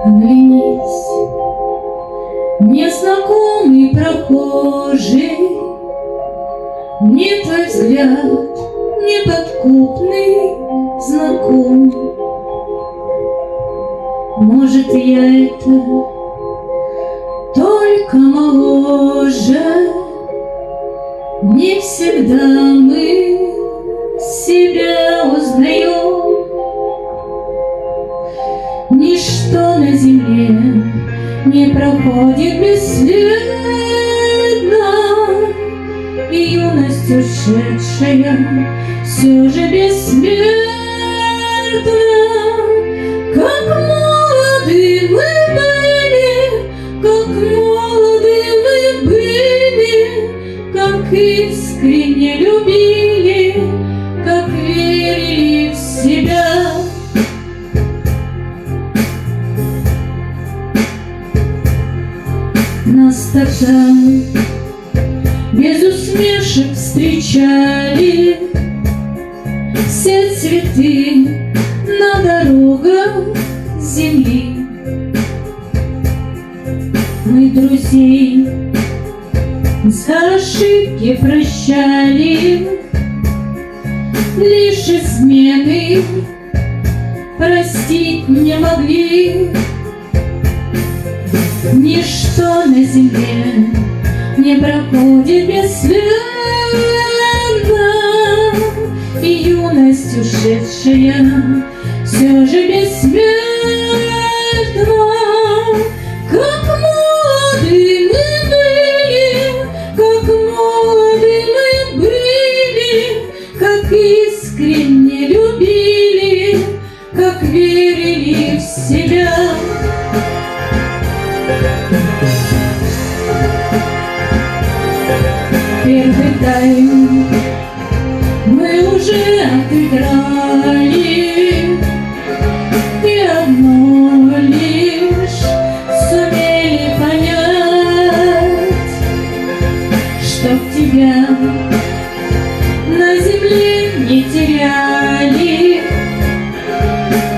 Оглянись, незнакомый прохожий, мне твой взгляд неподкупный знаком. Может, я это только моложе, не всегда мы себя узнаем. Ничто на земле не проходит бесследно, и юность ушедшая все же бессмертна. Как молоды мы были, как молоды мы были, как искренне любили, как верили в себя. Нас тогда без усмешек встречали все цветы на дорогах земли. Мы друзей за ошибки прощали, лишь измены простить не могли. Ничто на земле не проходит бесследно, и юность ушедшая все же бессмертна. Как молоды мы были, как молоды мы были, как искренне любили, как верили в себя. Первый тайм мы уже отыграли, и одно лишь сумели понять, чтоб тебя на земле не теряли.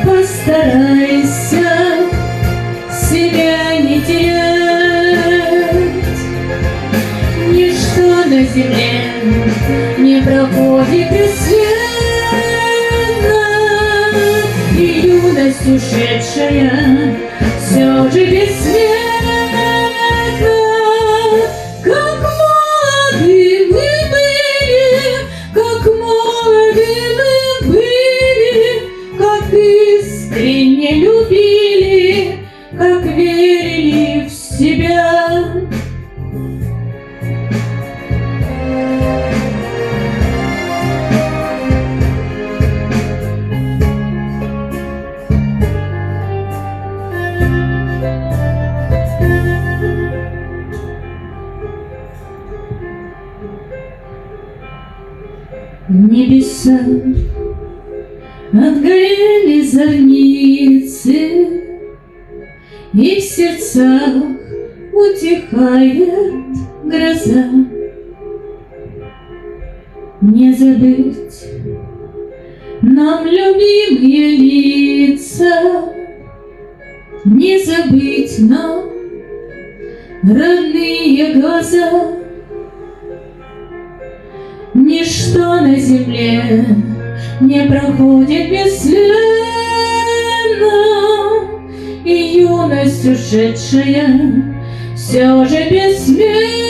Постарайся себя не терять. Ничто на земле не проходит бесследно, и юность ушедшая все же бессмертна. Как молоды мы были, как молоды мы были, как искренне любили, как верили в себя. Небеса отгорели зорницы, и в сердцах утихает гроза. Не забыть нам любимые лица, не забыть нам родные глаза. Ничто на земле не проходит бесследно, и юность ушедшая все же бессмертна.